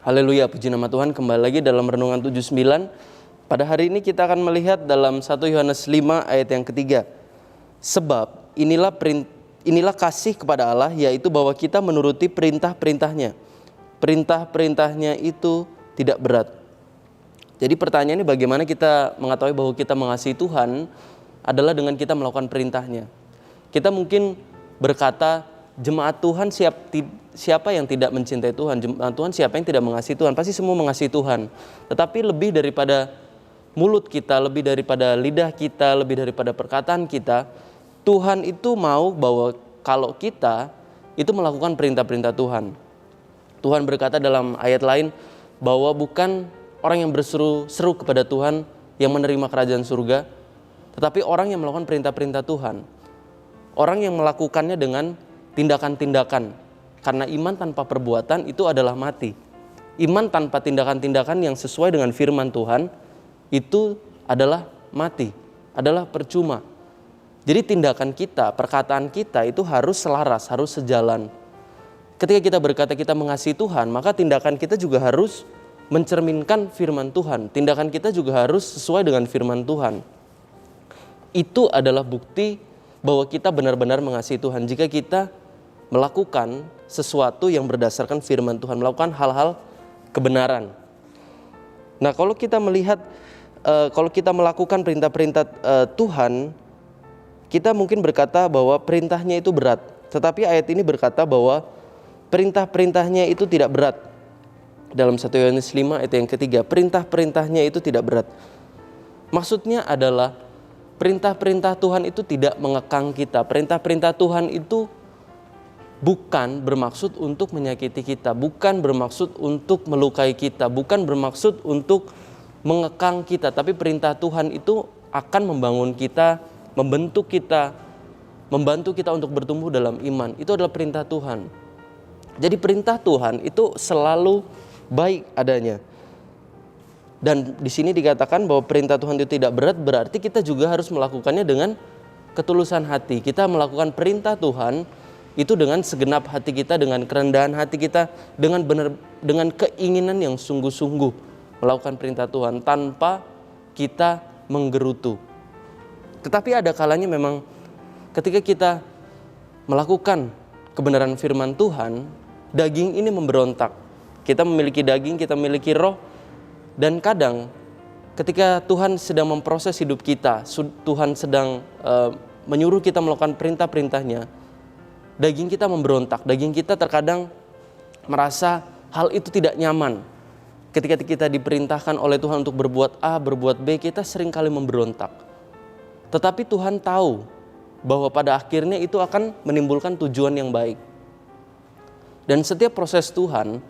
Haleluya, puji nama Tuhan. Kembali lagi dalam Renungan 79. Pada hari ini kita akan melihat dalam 1 Yohanes 5 ayat yang ketiga. Sebab inilah kasih kepada Allah, yaitu bahwa kita menuruti perintah-perintahnya. Perintah-perintahnya itu tidak berat. Jadi pertanyaannya, bagaimana kita mengetahui bahwa kita mengasihi Tuhan adalah dengan kita melakukan perintahnya. Kita mungkin berkata, jemaat Tuhan siapa yang tidak mencintai Tuhan? Jemaat Tuhan siapa yang tidak mengasihi Tuhan? Pasti semua mengasihi Tuhan. Tetapi lebih daripada mulut kita, lebih daripada lidah kita, lebih daripada perkataan kita, Tuhan itu mau bahwa kalau kita itu melakukan perintah-perintah Tuhan. Tuhan berkata dalam ayat lain bahwa bukan orang yang berseru-seru kepada Tuhan yang menerima kerajaan surga, tetapi orang yang melakukan perintah-perintah Tuhan. Orang yang melakukannya dengan tindakan-tindakan. Karena iman tanpa perbuatan itu adalah mati. Iman tanpa tindakan-tindakan yang sesuai dengan firman Tuhan itu adalah mati, adalah percuma. Jadi tindakan kita, perkataan kita itu harus selaras, harus sejalan. Ketika kita berkata kita mengasihi Tuhan, maka tindakan kita juga harus mencerminkan firman Tuhan. Tindakan kita juga harus sesuai dengan firman Tuhan. Itu adalah bukti bahwa kita benar-benar mengasihi Tuhan. Jika kita melakukan sesuatu yang berdasarkan firman Tuhan, melakukan hal-hal kebenaran. Nah, kalau kita melihat, kalau kita melakukan perintah-perintah Tuhan, kita mungkin berkata bahwa perintahnya itu berat. Tetapi ayat ini berkata bahwa perintah-perintahnya itu tidak berat. Dalam 1 Yohanes 5 ayat yang ketiga, perintah-perintahnya itu tidak berat. Maksudnya adalah perintah-perintah Tuhan itu tidak mengekang kita. Perintah-perintah Tuhan itu bukan bermaksud untuk menyakiti kita, bukan bermaksud untuk melukai kita, bukan bermaksud untuk mengekang kita. Tapi perintah Tuhan itu akan membangun kita, membentuk kita, membantu kita untuk bertumbuh dalam iman. Itu adalah perintah Tuhan. Jadi perintah Tuhan itu selalu baik adanya. Dan di sini dikatakan bahwa perintah Tuhan itu tidak berat, berarti kita juga harus melakukannya dengan ketulusan hati. Kita melakukan perintah Tuhan itu dengan segenap hati kita, dengan kerendahan hati kita, dengan keinginan yang sungguh-sungguh melakukan perintah Tuhan tanpa kita menggerutu. Tetapi ada kalanya memang ketika kita melakukan kebenaran firman Tuhan, daging ini memberontak. Kita memiliki daging, kita memiliki roh. Dan kadang ketika Tuhan sedang memproses hidup kita, Tuhan sedang menyuruh kita melakukan perintah-perintahnya, daging kita memberontak. Daging kita terkadang merasa hal itu tidak nyaman. Ketika kita diperintahkan oleh Tuhan untuk berbuat A, berbuat B, kita seringkali memberontak. Tetapi Tuhan tahu bahwa pada akhirnya itu akan menimbulkan tujuan yang baik. Dan setiap proses Tuhan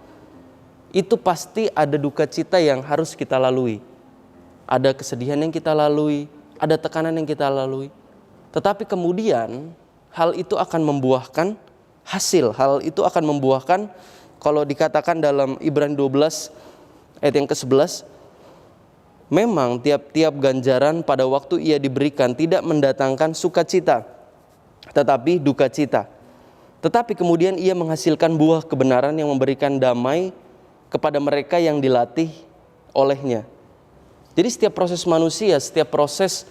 itu pasti ada duka cita yang harus kita lalui. Ada kesedihan yang kita lalui, ada tekanan yang kita lalui. Tetapi kemudian hal itu akan membuahkan hasil. Hal itu akan membuahkan, kalau dikatakan dalam Ibrani 12 ayat yang ke-11, memang tiap-tiap ganjaran pada waktu ia diberikan tidak mendatangkan sukacita, tetapi duka cita. Tetapi kemudian ia menghasilkan buah kebenaran yang memberikan damai kepada mereka yang dilatih olehnya. Jadi setiap proses manusia, setiap proses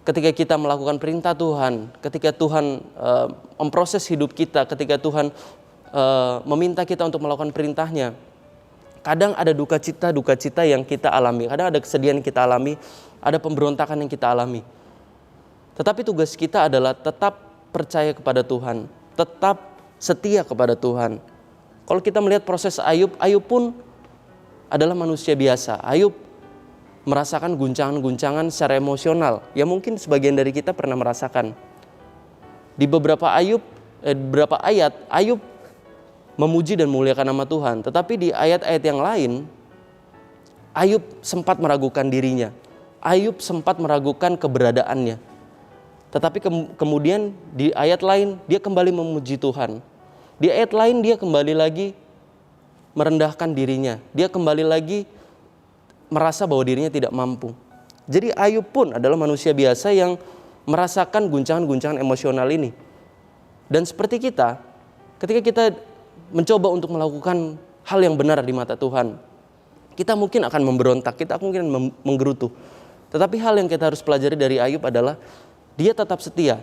ketika kita melakukan perintah Tuhan, ketika Tuhan memproses hidup kita, ketika Tuhan meminta kita untuk melakukan perintahnya, kadang ada duka cita yang kita alami, kadang ada kesedihan yang kita alami, ada pemberontakan yang kita alami. Tetapi tugas kita adalah tetap percaya kepada Tuhan, tetap setia kepada Tuhan. Kalau kita melihat proses Ayub pun adalah manusia biasa. Ayub merasakan guncangan-guncangan secara emosional. Ya mungkin sebagian dari kita pernah merasakan. Di beberapa ayat, Ayub memuji dan memuliakan nama Tuhan. Tetapi di ayat-ayat yang lain, Ayub sempat meragukan dirinya. Ayub sempat meragukan keberadaannya. Tetapi kemudian di ayat lain, dia kembali memuji Tuhan. Di ayat lain dia kembali lagi merendahkan dirinya. Dia kembali lagi merasa bahwa dirinya tidak mampu. Jadi Ayub pun adalah manusia biasa yang merasakan guncangan-guncangan emosional ini. Dan seperti kita, ketika kita mencoba untuk melakukan hal yang benar di mata Tuhan, kita mungkin akan memberontak, kita mungkin menggerutu. Tetapi hal yang kita harus pelajari dari Ayub adalah dia tetap setia.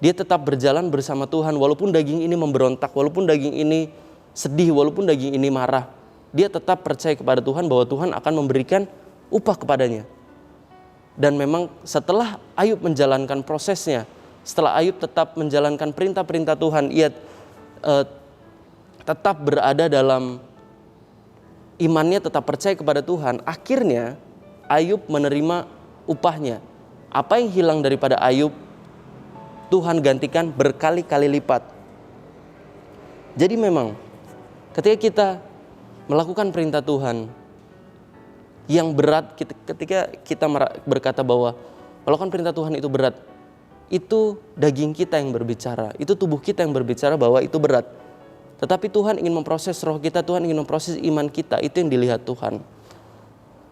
Dia tetap berjalan bersama Tuhan walaupun daging ini memberontak, walaupun daging ini sedih, walaupun daging ini marah. Dia tetap percaya kepada Tuhan bahwa Tuhan akan memberikan upah kepadanya. Dan memang setelah Ayub menjalankan prosesnya, setelah Ayub tetap menjalankan perintah-perintah Tuhan, ia tetap berada dalam imannya, tetap percaya kepada Tuhan. Akhirnya Ayub menerima upahnya. Apa yang hilang daripada Ayub, Tuhan gantikan berkali-kali lipat. Jadi memang ketika kita melakukan perintah Tuhan yang berat, ketika kita berkata bahwa melakukan perintah Tuhan itu berat, itu daging kita yang berbicara, itu tubuh kita yang berbicara bahwa itu berat. Tetapi Tuhan ingin memproses roh kita, Tuhan ingin memproses iman kita, itu yang dilihat Tuhan.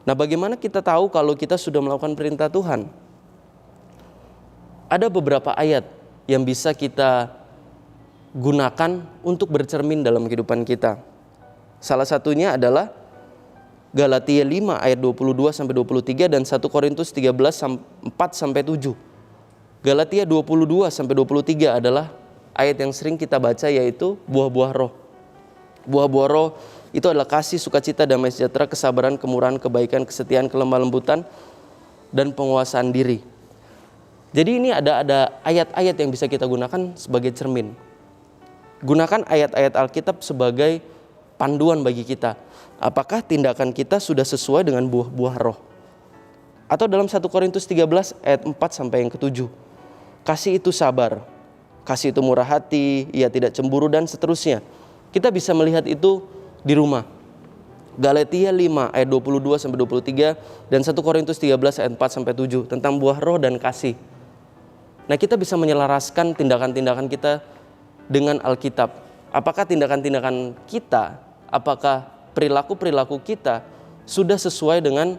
Nah, bagaimana kita tahu kalau kita sudah melakukan perintah Tuhan? Ada beberapa ayat yang bisa kita gunakan untuk bercermin dalam kehidupan kita. Salah satunya adalah Galatia 5 ayat 22-23 dan 1 Korintus 13 4-7. Galatia 22-23 adalah ayat yang sering kita baca, yaitu buah-buah roh. Buah-buah roh itu adalah kasih, sukacita, damai sejahtera, kesabaran, kemurahan, kebaikan, kesetiaan, kelemah lembutan, dan penguasaan diri. Jadi ini ada ayat-ayat yang bisa kita gunakan sebagai cermin. Gunakan ayat-ayat Alkitab sebagai panduan bagi kita. Apakah tindakan kita sudah sesuai dengan buah-buah roh? Atau dalam 1 Korintus 13 ayat 4 sampai yang ke-7. Kasih itu sabar, kasih itu murah hati, ia tidak cemburu, dan seterusnya. Kita bisa melihat itu di rumah. Galatia 5 ayat 22-23 dan 1 Korintus 13 ayat 4-7 tentang buah roh dan kasih. Nah, kita bisa menyelaraskan tindakan-tindakan kita dengan Alkitab. Apakah tindakan-tindakan kita, apakah perilaku-perilaku kita sudah sesuai dengan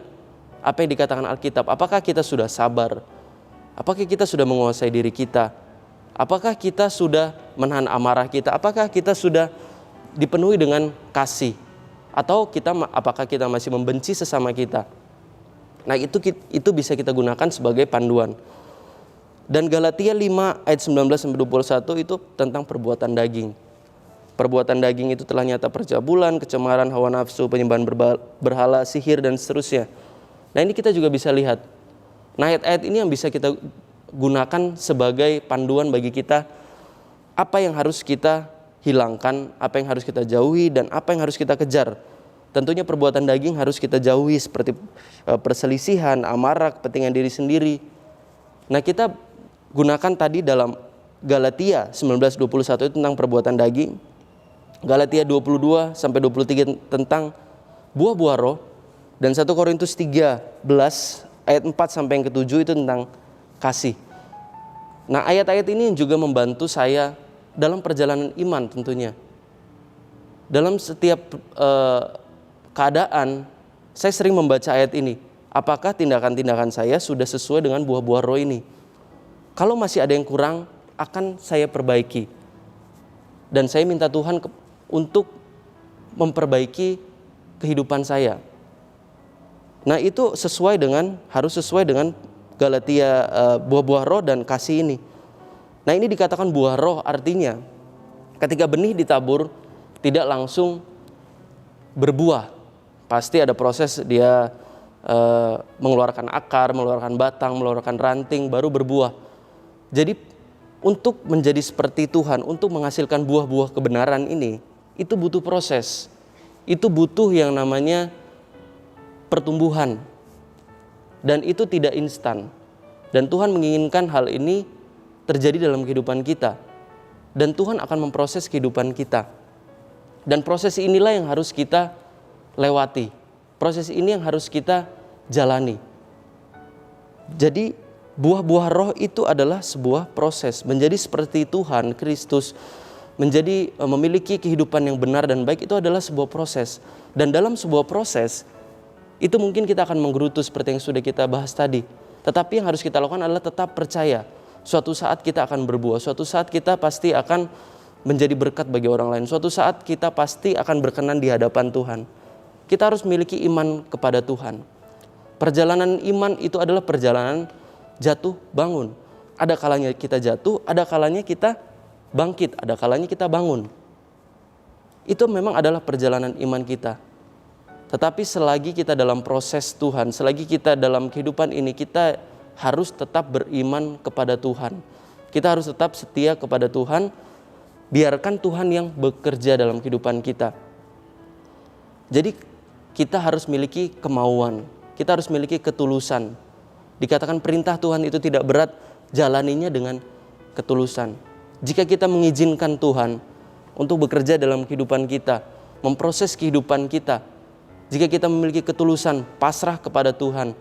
apa yang dikatakan Alkitab? Apakah kita sudah sabar? Apakah kita sudah menguasai diri kita? Apakah kita sudah menahan amarah kita? Apakah kita sudah dipenuhi dengan kasih? Atau apakah kita masih membenci sesama kita? Nah, itu bisa kita gunakan sebagai panduan. Dan Galatia 5 ayat 19-21 itu tentang perbuatan daging. Perbuatan daging itu telah nyata percabulan, kecemaran, hawa nafsu, penyembahan berhala, sihir, dan seterusnya. Nah, ini kita juga bisa lihat. Nah, ayat-ayat ini yang bisa kita gunakan sebagai panduan bagi kita, apa yang harus kita hilangkan, apa yang harus kita jauhi, dan apa yang harus kita kejar. Tentunya perbuatan daging harus kita jauhi, seperti perselisihan, amarah, kepentingan diri sendiri. Nah, kita gunakan tadi dalam Galatia 19:21 itu tentang perbuatan daging. Galatia 22-23 tentang buah-buah roh, dan 1 Korintus 13 ayat 4 sampai yang ke-7 itu tentang kasih. Nah, ayat-ayat ini juga membantu saya dalam perjalanan iman tentunya. Dalam setiap keadaan, saya sering membaca ayat ini. Apakah tindakan-tindakan saya sudah sesuai dengan buah-buah roh ini? Kalau masih ada yang kurang, akan saya perbaiki. Dan saya minta Tuhan untuk memperbaiki kehidupan saya. Nah, itu harus sesuai dengan Galatia buah-buah roh dan kasih ini. Nah, ini dikatakan buah roh, artinya ketika benih ditabur tidak langsung berbuah. Pasti ada proses dia mengeluarkan akar, mengeluarkan batang, mengeluarkan ranting, baru berbuah. Jadi untuk menjadi seperti Tuhan, untuk menghasilkan buah-buah kebenaran ini, itu butuh proses. Itu butuh yang namanya pertumbuhan. Dan itu tidak instan. Dan Tuhan menginginkan hal ini terjadi dalam kehidupan kita. Dan Tuhan akan memproses kehidupan kita. Dan proses inilah yang harus kita lewati. Proses ini yang harus kita jalani. Jadi buah-buah roh itu adalah sebuah proses. Menjadi seperti Tuhan, Kristus, menjadi memiliki kehidupan yang benar dan baik, itu adalah sebuah proses. Dan dalam sebuah proses, itu mungkin kita akan menggerutu seperti yang sudah kita bahas tadi. Tetapi yang harus kita lakukan adalah tetap percaya. Suatu saat kita akan berbuah, suatu saat kita pasti akan menjadi berkat bagi orang lain. Suatu saat kita pasti akan berkenan di hadapan Tuhan. Kita harus miliki iman kepada Tuhan. Perjalanan iman itu adalah perjalanan jatuh bangun. Ada kalanya kita jatuh, ada kalanya kita bangkit, ada kalanya kita bangun. Itu memang adalah perjalanan iman kita. Tetapi selagi kita dalam proses Tuhan, selagi kita dalam kehidupan ini, kita harus tetap beriman kepada Tuhan. Kita harus tetap setia kepada Tuhan. Biarkan Tuhan yang bekerja dalam kehidupan kita. Jadi kita harus miliki kemauan, kita harus miliki ketulusan. Dikatakan perintah Tuhan itu tidak berat, jalaninya dengan ketulusan. Jika kita mengizinkan Tuhan untuk bekerja dalam kehidupan kita, memproses kehidupan kita, jika kita memiliki ketulusan, pasrah kepada Tuhan,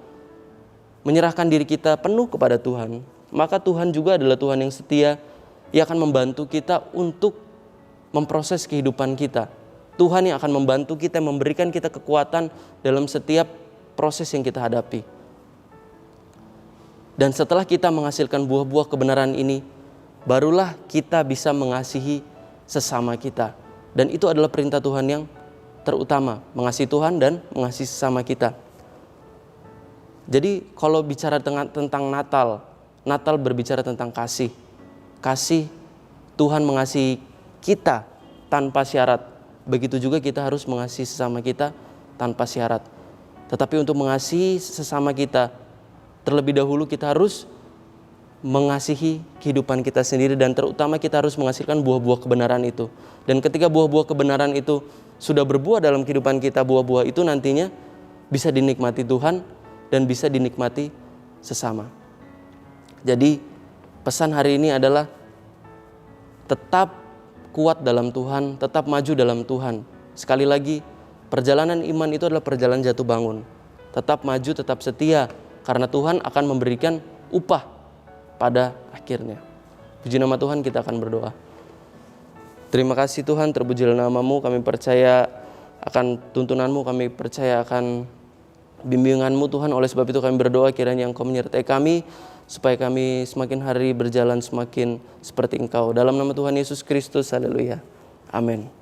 menyerahkan diri kita penuh kepada Tuhan, maka Tuhan juga adalah Tuhan yang setia. Ia akan membantu kita untuk memproses kehidupan kita. Tuhan yang akan membantu kita, memberikan kita kekuatan dalam setiap proses yang kita hadapi. Dan setelah kita menghasilkan buah-buah kebenaran ini, barulah kita bisa mengasihi sesama kita. Dan itu adalah perintah Tuhan yang terutama, mengasihi Tuhan dan mengasihi sesama kita. Jadi kalau bicara tentang Natal, Natal berbicara tentang kasih. Kasih, Tuhan mengasihi kita tanpa syarat. Begitu juga kita harus mengasihi sesama kita tanpa syarat. Tetapi untuk mengasihi sesama kita, terlebih dahulu kita harus mengasihi kehidupan kita sendiri, dan terutama kita harus menghasilkan buah-buah kebenaran itu. Dan ketika buah-buah kebenaran itu sudah berbuah dalam kehidupan kita, buah-buah itu nantinya bisa dinikmati Tuhan dan bisa dinikmati sesama. Jadi pesan hari ini adalah tetap kuat dalam Tuhan, tetap maju dalam Tuhan. Sekali lagi, perjalanan iman itu adalah perjalanan jatuh bangun. Tetap maju, tetap setia, karena Tuhan akan memberikan upah pada akhirnya. Puji nama Tuhan, kita akan berdoa. Terima kasih Tuhan, terpujilah nama-Mu, kami percaya akan tuntunan-Mu, kami percaya akan bimbingan-Mu Tuhan. Oleh sebab itu kami berdoa kiranya Engkau menyertai kami, supaya kami semakin hari berjalan semakin seperti Engkau. Dalam nama Tuhan Yesus Kristus, haleluya. Amin.